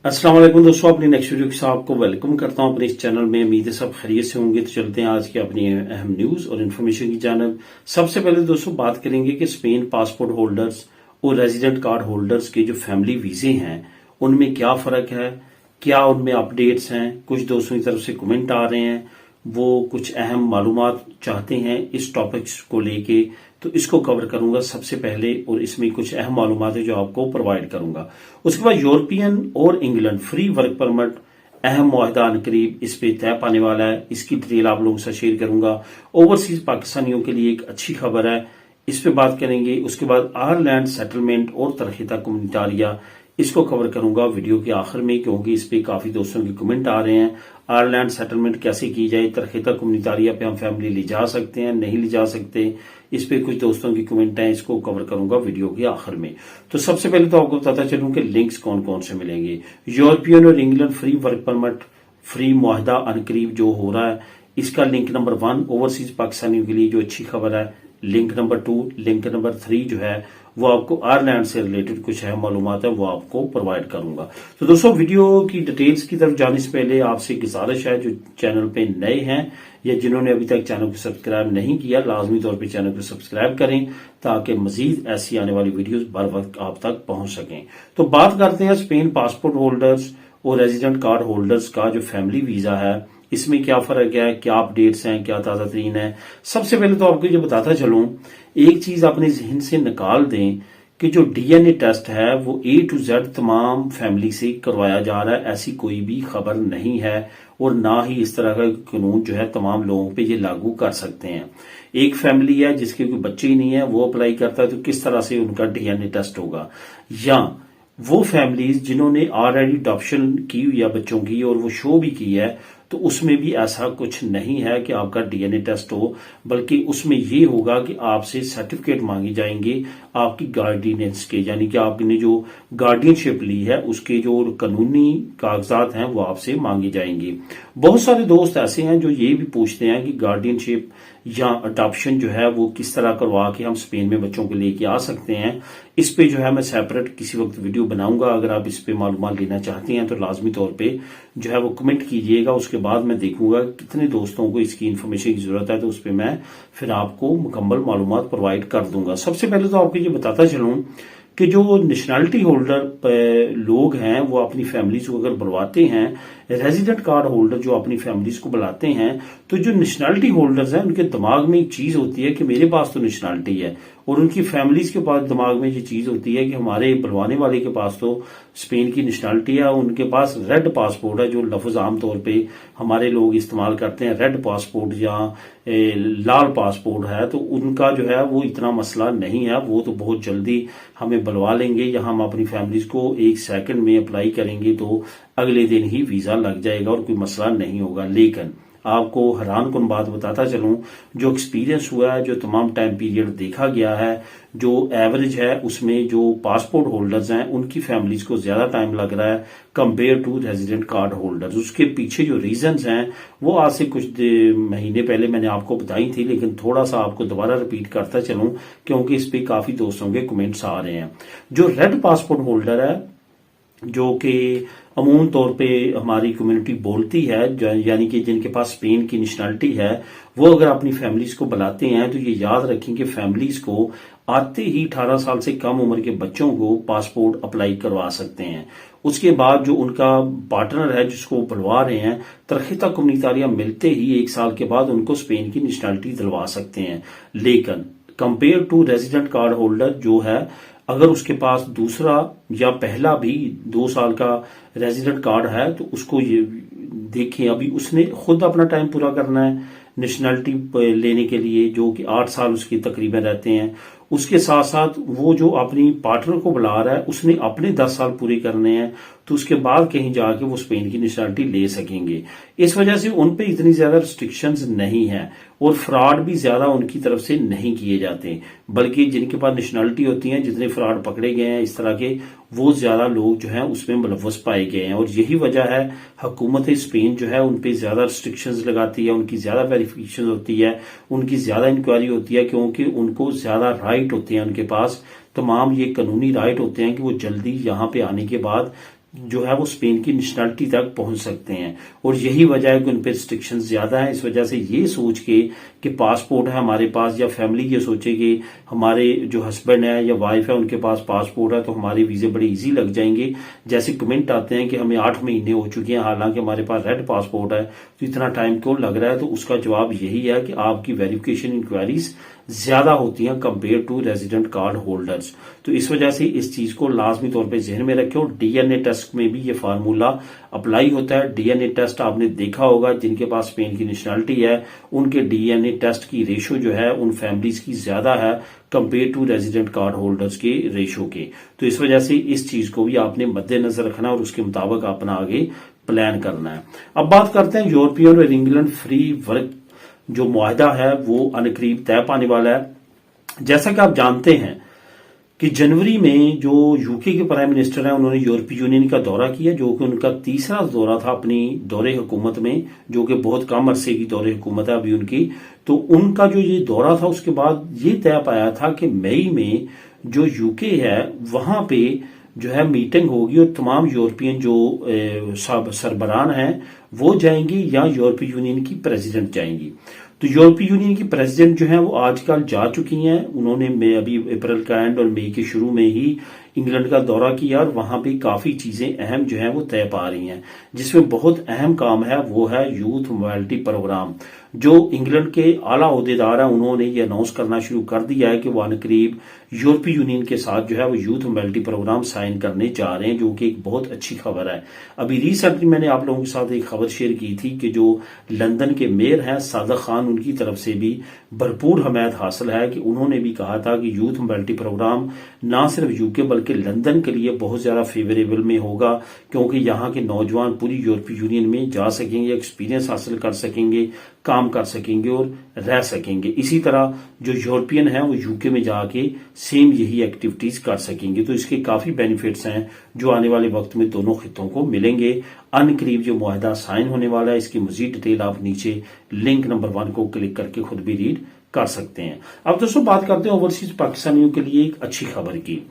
अस्सलाम वालेकुम दोस्तों, अपनी नेक्स्ट वीडियो के साथ आपको वेलकम करता हूं अपने इस चैनल में। उम्मीद है सब खैरियत से होंगे। तो चलते हैं आज की अपनी अहम न्यूज और इन्फॉर्मेशन की जानब। सबसे पहले दोस्तों बात करेंगे कि स्पेन पासपोर्ट होल्डर्स और रेजिडेंट कार्ड होल्डर्स के जो फैमिली वीजे हैं उनमें क्या फर्क है, क्या उनमें अपडेट्स हैं। कुछ दोस्तों की तरफ से कमेंट आ रहे हैं, वो कुछ अहम मालूमात चाहते हैं इस टॉपिक्स को लेके, तो इसको कवर करूंगा सबसे पहले और इसमें कुछ अहम मालूमात है जो आपको प्रोवाइड करूंगा। उसके बाद यूरोपियन और इंग्लैंड फ्री वर्क परमिट अहम मुआहदा अनकरीब इस पे तय पाने वाला है, इसकी डिटेल आप लोगों से शेयर करूंगा। ओवरसीज पाकिस्तानियों के लिए एक अच्छी खबर है, इस पे बात करेंगे। उसके बाद आयरलैंड सेटलमेंट और तरहीता कम्युनिटारिया, इसको कवर करूंगा वीडियो के आखिर में, क्योंकि इस पे काफी दोस्तों के कमेंट आ रहे हैं। आयरलैंड सेटलमेंट कैसे की जाए, तरहीता कम्युनिटारिया पे हम फैमिली ले जा सकते हैं नहीं ले जा सकते, इस पे कुछ दोस्तों की कमेंट है, इसको कवर करूंगा वीडियो के आखिर में। तो सबसे पहले तो आपको बताता चलूं कि लिंक्स कौन कौन से मिलेंगे। यूरोपियन और England free work permit free मुआहदा अनकरीब जो हो रहा है, इसका लिंक नंबर 1 ओवरसीज पाकिस्तानियों के लिए जो अच्छी खबर है। लिंक नंबर 2, लिंक नंबर 3 जो है वो आपको आयरलैंड से रिलेटेड कुछ अहम मालूमात है वो आपको प्रोवाइड करूंगा। तो दोस्तों वीडियो की डिटेल्स की तरफ जाने से पहले आपसे गुजारिश है, जो चैनल पे नए हैं या जिन्होंने अभी तक चैनल को सब्सक्राइब नहीं किया, लाजमी तौर पे चैनल को सब्सक्राइब करें ताकि मजीद ऐसी आने वाली वीडियोस बर वक्त आप तक पहुंच सकें। तो बात करते हैं स्पेन पासपोर्ट होल्डर्स और रेजिडेंट कार्ड होल्डर्स का जो फैमिली वीजा है, इसमें क्या फर्क है, क्या अपडेट्स हैं, क्या ताजा तरीन है। सबसे पहले तो आपको ये बताता चलूं, एक चीज अपने जहन से निकाल दें कि जो डीएनए टेस्ट है वो A to Z तमाम फैमिली से करवाया जा रहा है। ऐसी कोई भी खबर नहीं है और ना ही इस तरह का कानून जो है तमाम लोगों पे ये लागू कर सकते हैं। एक फैमिली है जिसके कोई बच्चे ही नहीं है, वो अप्लाई करता है तो किस तरह से उनका डीएनए टेस्ट होगा। या वो फैमिलीज जिन्होंने ऑलरेडी अडॉप्शन की हुई है बच्चों की और वो शो भी की है, तो उसमें भी ऐसा कुछ नहीं है कि आपका डीएनए टेस्ट हो, बल्कि उसमें ये होगा कि आपसे सर्टिफिकेट मांगे जाएंगे आपकी गार्डियंस के, यानी कि आपने जो गार्डियनशिप ली है उसके जो कानूनी कागजात हैं वो आपसे मांगे जाएंगे। बहुत सारे दोस्त ऐसे हैं जो ये भी पूछते हैं कि गार्डियनशिप या अडॉप्शन जो है वो किस तरह करवा के हम स्पेन में बच्चों को लेके आ सकते हैं। इस पे जो है मैं सेपरेट किसी वक्त वीडियो बनाऊंगा। अगर आप इस पे मालूमात लेना चाहते हैं तो लाजमी तौर पे जो है वो कमेंट कीजिएगा। उसके बाद मैं देखूंगा कितने दोस्तों को इसकी इन्फॉर्मेशन की जरूरत है, तो उस पर मैं फिर आपको मुकम्मल मालूमात प्रोवाइड कर दूंगा। सबसे पहले तो आपको ये बताता चलूं कि जो नेशनैलिटी होल्डर लोग हैं वो अपनी फैमिलीज को अगर बुलवाते हैं, रेजिडेंट कार्ड होल्डर जो अपनी फैमिलीज को बुलाते हैं, तो जो नेशनैलिटी होल्डर्स हैं उनके दिमाग में एक चीज होती है कि मेरे पास तो नेशनैलिटी है, और उनकी फैमिलीज के पास दिमाग में ये चीज होती है कि हमारे बुलवाने वाले के पास तो स्पेन की नेशनैलिटी है, उनके पास रेड पासपोर्ट है, जो लफ्ज आमतौर पे हमारे लोग इस्तेमाल करते हैं, रेड पासपोर्ट या लाल पासपोर्ट है। तो उनका जो है वो इतना मसला नहीं है, वो तो बहुत जल्दी हमें बुलवा लेंगे या हम अपनी फैमिलीज को 1 सेकंड में अप्लाई करेंगे तो अगले दिन ही वीजा लग जाएगा और कोई मसला नहीं होगा। लेकिन आपको हैरान कुन बात बताता चलूं, जो एक्सपीरियंस हुआ है, जो तमाम टाइम पीरियड देखा गया है, जो एवरेज है उसमें जो पासपोर्ट होल्डर्स हैं उनकी फैमिलीज को ज्यादा टाइम लग रहा है compare to resident card holders. उसके पीछे जो रीजंस हैं वो आज से कुछ महीने पहले मैंने आपको बताई थी, लेकिन थोड़ा सा आपको दोबारा रिपीट करता चलूं क्योंकि इस पे काफी दोस्तों के कमेंट्स आ रहे हैं। जो रेड पासपोर्ट होल्डर है, जो कि अमूमन तौर पे हमारी कम्युनिटी बोलती है, यानी कि जिनके पास स्पेन की नेशनैलिटी है, वो अगर अपनी फैमिलीज को बुलाते हैं तो ये याद रखें कि फैमिलीज को आते ही 18 साल से कम उम्र के बच्चों को पासपोर्ट अप्लाई करवा सकते हैं। उसके बाद जो उनका पार्टनर है जिसको बुलवा रहे हैं, तरहीता कम्युनिटारिया मिलते ही 1 साल के बाद उनको स्पेन की नेशनैलिटी दिलवा सकते हैं। लेकिन compare to resident card holder जो है, अगर उसके पास दूसरा या पहला भी 2 साल का रेजिडेंट कार्ड है तो उसको ये देखें, अभी उसने खुद अपना टाइम पूरा करना है नेशनैलिटी लेने के लिए, जो कि 8 साल उसके तकरीबन रहते हैं। उसके साथ साथ वो जो अपनी पार्टनर को बुला रहा है उसने अपने 10 साल पूरे करने हैं, तो उसके बाद कहीं जाके वो स्पेन की नेशनैलिटी ले सकेंगे। इस वजह से उन पे इतनी ज्यादा रिस्ट्रिक्शंस नहीं है और फ्रॉड भी ज्यादा उनकी तरफ से नहीं किए जाते, बल्कि जिनके पास नेशनैलिटी होती है, जितने फ्रॉड पकड़े गए हैं इस तरह के, वो ज्यादा लोग जो हैं उसमें मुलव्वस पाए गए हैं। और यही वजह है हुकूमत स्पेन जो है उन पे ज्यादा रिस्ट्रिक्शंस लगाती है, उनकी ज्यादा वेरिफिकेशन होती है, उनकी ज्यादा इंक्वायरी होती है, क्योंकि उनको ज्यादा राइट होते हैं, उनके पास तमाम ये कानूनी राइट होते हैं कि वो जल्दी यहाँ पे आने के बाद जो है वो स्पेन की नेशनलिटी तक पहुंच सकते हैं। और यही वजह है कि उन पर रिस्ट्रिक्शन ज्यादा है। इस वजह से ये सोच के कि पासपोर्ट है हमारे पास, या फैमिली ये सोचे कि हमारे जो हस्बैंड है या वाइफ है उनके पास पासपोर्ट है तो हमारे वीजे बड़े इजी लग जाएंगे। जैसे कमेंट आते हैं कि हमें 8 महीने हो चुके हैं हालांकि हमारे पास रेड पासपोर्ट है, तो इतना टाइम क्यों लग रहा है? तो उसका जवाब यही है कि आपकी वेरिफिकेशन इंक्वायरीज ज्यादा होती हैं compare to resident card holders. तो इस वजह से इस चीज को लाजमी तौर पे जहन में रखें। और डीएनए टेस्ट में भी ये फार्मूला अप्लाई होता है। डीएनए टेस्ट आपने देखा होगा, जिनके पास स्पेन की नेशनलिटी है उनके डीएनए टेस्ट की रेशो जो है उन फैमिलीज की ज्यादा है compare to resident card holders के रेशो के। तो इस वजह से इस चीज को भी आपने मद्देनजर रखना और उसके मुताबिक अपना आगे प्लान करना है। अब बात करते हैं यूरोपियन और इंग्लैंड फ्री वर्क जो मुआहदा है वो अनकरीब तय पाने वाला है। जैसा कि आप जानते हैं कि जनवरी में जो यूके के प्राइम मिनिस्टर हैं उन्होंने यूरोपीय यूनियन का दौरा किया, जो कि उनका तीसरा दौरा था अपनी दौरे हुकूमत में, जो कि बहुत कम अरसे की दौरे हुकूमत है अभी उनकी। तो उनका जो ये दौरा था उसके बाद ये तय पाया था कि मई में जो यूके है वहां पे जो है मीटिंग होगी और तमाम यूरोपियन जो सरबराह हैं वो जाएंगी या यूरोपीय यूनियन की प्रेसिडेंट जाएंगी। तो यूरोपीय यूनियन की प्रेसिडेंट जो है वो आजकल जा चुकी हैं। उन्होंने अभी अप्रैल का एंड और मई के शुरू में ही इंग्लैंड का दौरा किया और वहां पे काफी चीजें अहम जो है वो तय पा रही हैं, जिसमें बहुत अहम काम है वो है यूथ मोबिलिटी प्रोग्राम। जो इंग्लैंड के आला ओहदेदार हैं उन्होंने ये अनाउंस करना शुरू कर दिया है कि वो करीब यूरोपीय यूनियन के साथ जो है वो यूथ मोबिलिटी प्रोग्राम साइन करने जा रहे हैं, जो कि एक बहुत अच्छी खबर है। अभी रिसेंटली मैंने आप लोगों के साथ एक खबर शेयर की थी कि जो लंदन के मेयर हैं सादिक खान, उनकी तरफ से भी भरपूर हमायत हासिल है कि उन्होंने भी कहा था कि यूथ मोबिलिटी प्रोग्राम ना सिर्फ यूके बल्कि लंदन के लिए बहुत ज्यादा फेवरेबल में होगा, क्योंकि यहाँ के नौजवान पूरी यूरोपीय यूनियन में जा सकेंगे, एक्सपीरियंस हासिल कर सकेंगे, काम कर सकेंगे और रह सकेंगे। इसी तरह जो यूरोपियन है वो यूके में जाके सेम यही एक्टिविटीज कर सकेंगे। तो इसके काफी बेनिफिट्स हैं जो आने वाले वक्त में दोनों खितों को मिलेंगे। अनकरीब जो मुआहदा साइन होने वाला है इसकी मजीद डिटेल आप नीचे लिंक नंबर 1 को क्लिक करके खुद भी रीड कर सकते हैं। अब दोस्तों बात करते हैं ओवरसीज पाकिस्तानियों के लिए एक अच्छी खबर की।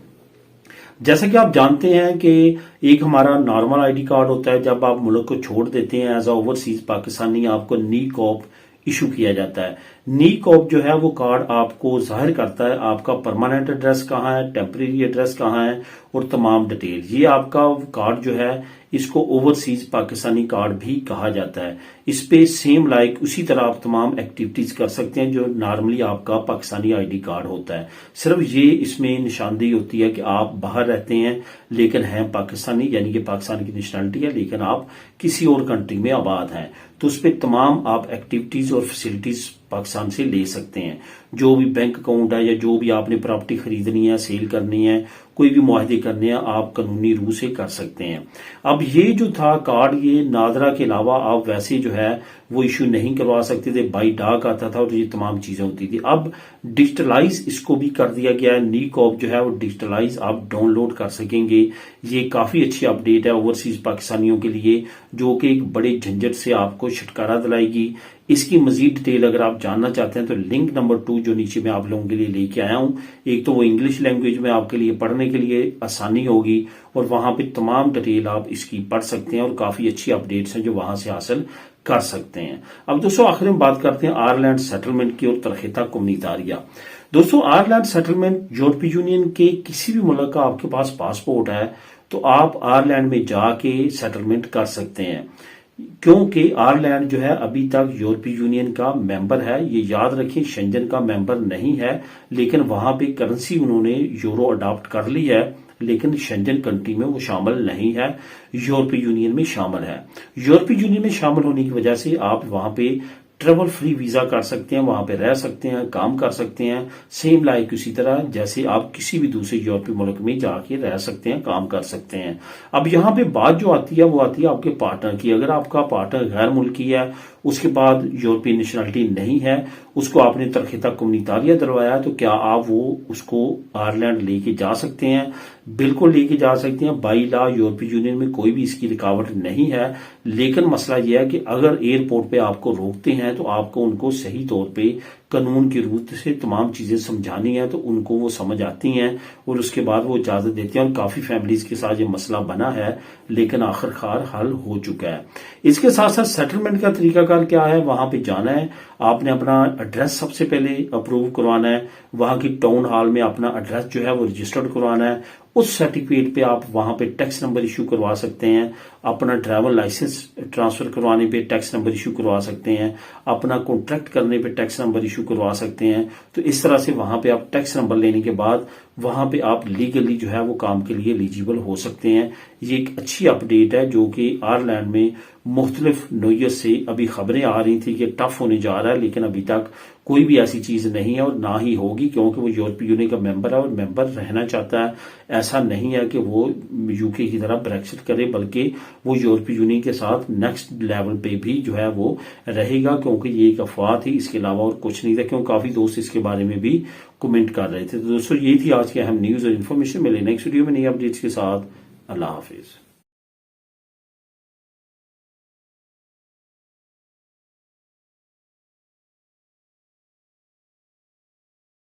जैसा कि आप जानते हैं कि एक हमारा नॉर्मल आईडी कार्ड होता है, जब आप मुल्क को छोड़ देते हैं एज अ ओवरसीज पाकिस्तानी आपको नी कॉप इशू किया जाता है। नी कॉप जो है वो कार्ड आपको जाहिर करता है आपका परमानेंट एड्रेस कहाँ है, टेम्परेरी एड्रेस कहाँ है और तमाम डिटेल। ये आपका कार्ड जो है इसको ओवरसीज पाकिस्तानी कार्ड भी कहा जाता है। इस पे सेम लाइक उसी तरह आप तमाम एक्टिविटीज कर सकते हैं जो नॉर्मली आपका पाकिस्तानी आईडी कार्ड होता है। सिर्फ ये इसमें निशानदेही होती है कि आप बाहर रहते हैं लेकिन हैं पाकिस्तानी, यानी कि पाकिस्तान की नेशनलिटी है लेकिन आप किसी और कंट्री में आबाद हैं, तो उस पर तमाम आप एक्टिविटीज और फैसिलिटीज पाकिस्तान से ले सकते हैं। जो भी बैंक अकाउंट है या जो भी आपने प्रॉपर्टी खरीदनी है, सेल करनी है, कोई भी मुआहदे करने हैं, आप कानूनी रूह से कर सकते हैं। अब ये जो था कार्ड, ये नादरा के अलावा आप वैसे जो है वो इशू नहीं करवा सकते थे, बाई डाक आता था और ये तमाम चीजें होती थी। अब डिजिटलाइज इसको भी कर दिया गया है। नी कॉप जो है वो डिजिटलाइज आप डाउनलोड कर सकेंगे। ये काफी अच्छी अपडेट है ओवरसीज पाकिस्तानियों के लिए, जो कि एक बड़े झंझट से आपको छुटकारा दिलाएगी। इसकी मजीद डिटेल अगर आप जानना चाहते हैं तो लिंक नंबर 2 जो नीचे मैं आप लोगों के लिए लेके आया हूं, एक तो वो इंग्लिश लैंग्वेज में आपके लिए पढ़ने के लिए आसानी होगी और वहां पे तमाम डिटेल आप इसकी पढ़ सकते हैं और काफी अच्छी अपडेट्स हैं जो वहां से हासिल कर सकते हैं। अब दोस्तों आखिर में बात करते हैं आयरलैंड सेटलमेंट की और तरखेता कम्युनिटारिया। दोस्तों आयरलैंड सेटलमेंट, यूरोपीय यूनियन के किसी भी मुल्क का आपके पास पासपोर्ट है तो आप आयरलैंड में जाके सेटलमेंट कर सकते हैं, क्योंकि आयरलैंड जो है अभी तक यूरोपीय यूनियन का मेंबर है। ये याद रखें शेंजन का मेंबर नहीं है, लेकिन वहां पे करेंसी उन्होंने यूरो अडॉप्ट कर ली है, लेकिन शेंजन कंट्री में वो शामिल नहीं है, यूरोपीय यूनियन में शामिल है। यूरोपीय यूनियन में शामिल होने की वजह से आप वहां पे ट्रेवल फ्री वीजा कर सकते हैं, वहां पे रह सकते हैं, काम कर सकते हैं, सेम लाइक उसी तरह जैसे आप किसी भी दूसरे यूरोपीय मुल्क में जाके रह सकते हैं, काम कर सकते हैं। अब यहाँ पे बात जो आती है वो आती है आपके पार्टनर की। अगर आपका पार्टनर गैर मुल्की है, उसके बाद यूरोपीय नेशनलिटी नहीं है, उसको आपने तरखेता कम्युनिटारिया दिलवाया, तो क्या आप वो उसको आयरलैंड लेके जा सकते हैं? बिल्कुल लेके जा सकते हैं। बाई लॉ यूरोपीय यूनियन में कोई भी इसकी रुकावट नहीं है, लेकिन मसला यह है कि अगर एयरपोर्ट पे आपको रोकते हैं हैं तो आपको उनको सही तौर पे कानून की रूप से तमाम चीजें समझानी है, तो उनको वो समझ आती हैं और उसके बाद वो इजाजत देते हैं। और काफी फैमिलीज के साथ ये मसला बना है लेकिन आखिरकार हल हो चुका है। इसके साथ साथ सेटलमेंट का तरीकाकार क्या है, वहां पे जाना है, आपने अपना एड्रेस सबसे पहले अप्रूव करवाना है, वहां की टाउन हॉल में अपना एड्रेस जो है वो रजिस्टर्ड करवाना है, उस सर्टिफिकेट पे आप वहां पे टैक्स नंबर इशू करवा सकते हैं, अपना ड्राइवर लाइसेंस ट्रांसफर करवाने पे टैक्स नंबर इशू करवा सकते हैं, अपना कॉन्ट्रैक्ट करने पे टैक्स नंबर इशू करवा सकते हैं। तो इस तरह से वहां पे आप टैक्स नंबर लेने के बाद वहां पे आप लीगली जो है वो काम के लिए एलिजिबल हो सकते हैं। ये एक अच्छी अपडेट है जो कि आयरलैंड में मुख्तलिफ नोयत से अभी खबरें आ रही थी कि टफ होने जा रहा है, लेकिन अभी तक कोई भी ऐसी चीज नहीं है और ना ही होगी, क्योंकि वो यूरोपीय यूनियन का मेंबर है और मेंबर रहना चाहता है। ऐसा नहीं है कि वो यूके की तरह ब्रेक्सिट करे, बल्कि वो यूरोपीय यूनियन के साथ नेक्स्ट लेवल पे भी जो है वो रहेगा, क्योंकि ये एक अफवाह थी, इसके अलावा और कुछ नहीं था। क्योंकि काफी दोस्त इसके बारे में भी कमेंट कर रहे थे। तो दोस्तों ये थी आज की अहम न्यूज और इन्फॉर्मेशन। मिले नेक्स्ट वीडियो में नई अपडेट्स के साथ। अल्लाह हाफिज।